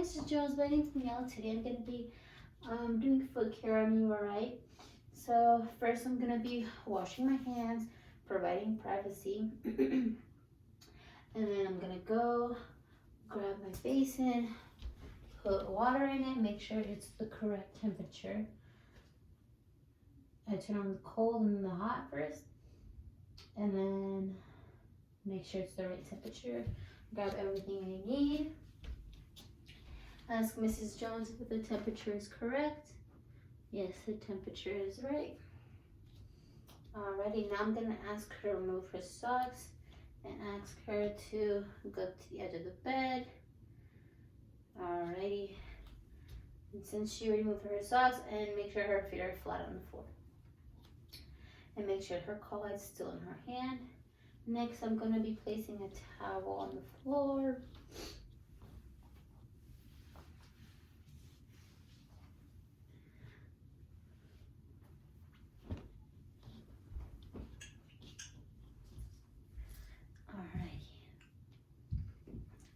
Mrs. Jones. My name's Danielle. Today I'm going to be doing foot care on you, alright? So, first I'm going to be washing my hands, providing privacy. And then I'm going to go grab my basin, put water in it, make sure it's the correct temperature. I turn on the cold and the hot first, and then make sure it's the right temperature. Grab everything I need. Ask Mrs. Jones if the temperature is correct. Yes, the temperature is right. Alrighty, now I'm gonna ask her to remove her socks and ask her to go to the edge of the bed. Alrighty. And since she removed her socks, and make sure her feet are flat on the floor. And make sure her collar is still in her hand. Next, I'm gonna be placing a towel on the floor.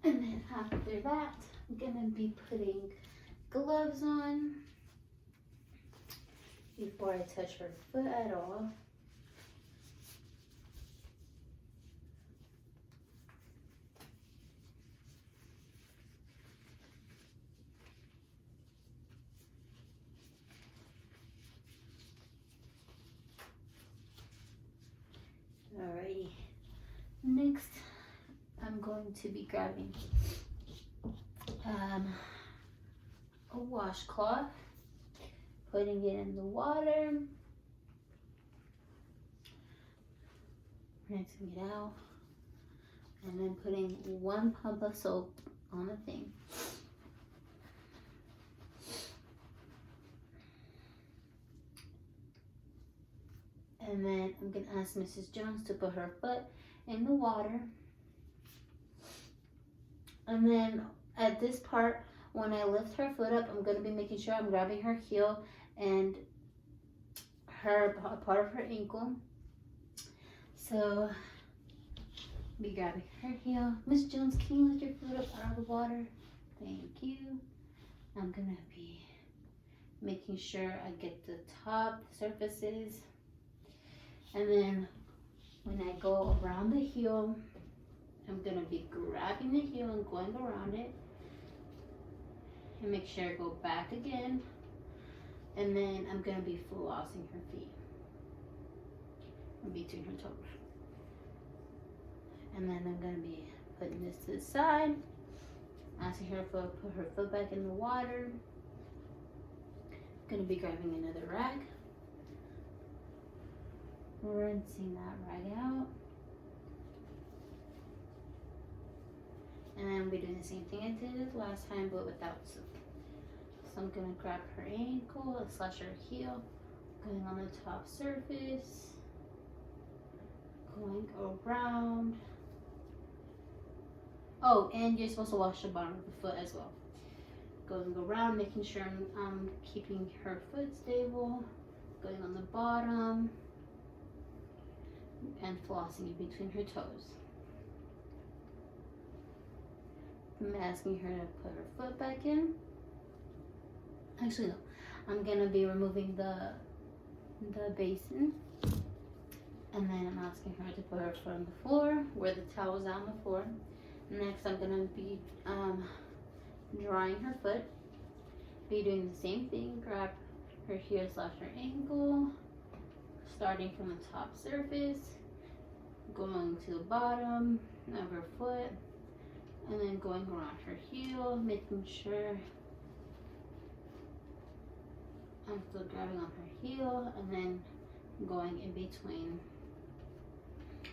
And then after that, I'm gonna be putting gloves on before I touch her foot at all. Alrighty. Next, I'm going to be grabbing a washcloth, putting it in the water, rinsing it out, and then putting 1 pump of soap on the thing. And then I'm going to ask Mrs. Jones to put her foot in the water. And then at this part, when I lift her foot up, I'm going to be making sure I'm grabbing her heel and her part of her ankle. So, be grabbing her heel. Miss Jones, can you lift your foot up out of the water? Thank you. I'm going to be making sure I get the top surfaces. And then when I go around the heel, I'm going to be grabbing the heel and going around it. And make sure I go back again. And then I'm going to be flossing her feet in between her toes. And then I'm going to be putting this to the side. Asking her to put her foot back in the water. Going to be grabbing another rag. Rinsing that rag out. And then we'll be doing the same thing I did last time, but without soap. So I'm gonna grab her ankle, slash her heel, going on the top surface, going around. Oh, and you're supposed to wash the bottom of the foot as well. Going around, making sure I'm keeping her foot stable, going on the bottom, and flossing in between her toes. I'm asking her to put her foot back in. Actually, no. I'm gonna be removing the basin, and then I'm asking her to put her foot on the floor where the towel is on the floor. Next, I'm gonna be drying her foot. Be doing the same thing. Grab her heel slash her ankle, starting from the top surface, going to the bottom of her foot, and then going around her heel, making sure I'm still grabbing on her heel, and then going in between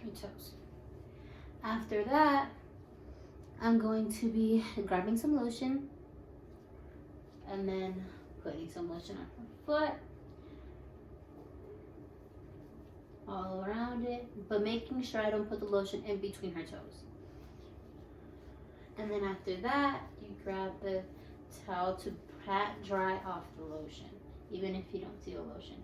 her toes. After that, I'm going to be grabbing some lotion and then putting some lotion on her foot, all around it, but making sure I don't put the lotion in between her toes. And then after that, you grab the towel to pat dry off the lotion, even if you don't see the lotion.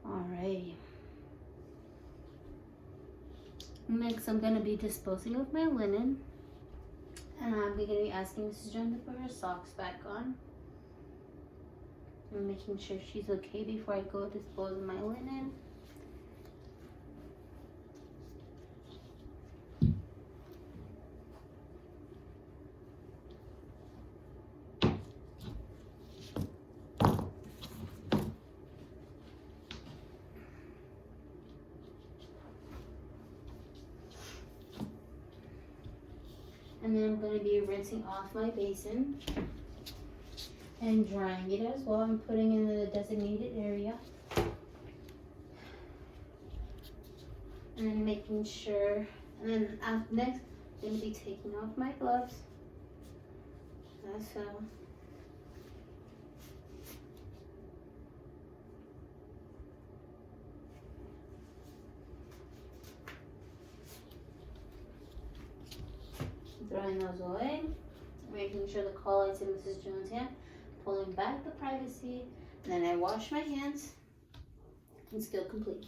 Alrighty. Next, I'm going to be disposing of my linen. And I'm going to be asking Mrs. Jones to put her socks back on. I'm making sure she's okay before I go dispose of my linen. And then I'm going to be rinsing off my basin and drying it as well. I'm putting it in the designated area. And then making sure, and then next, I'm going to be taking off my gloves. So. Throwing those away, making sure the call light's in Mrs. Jones' hand, pulling back the privacy, and then I wash my hands, and skill complete.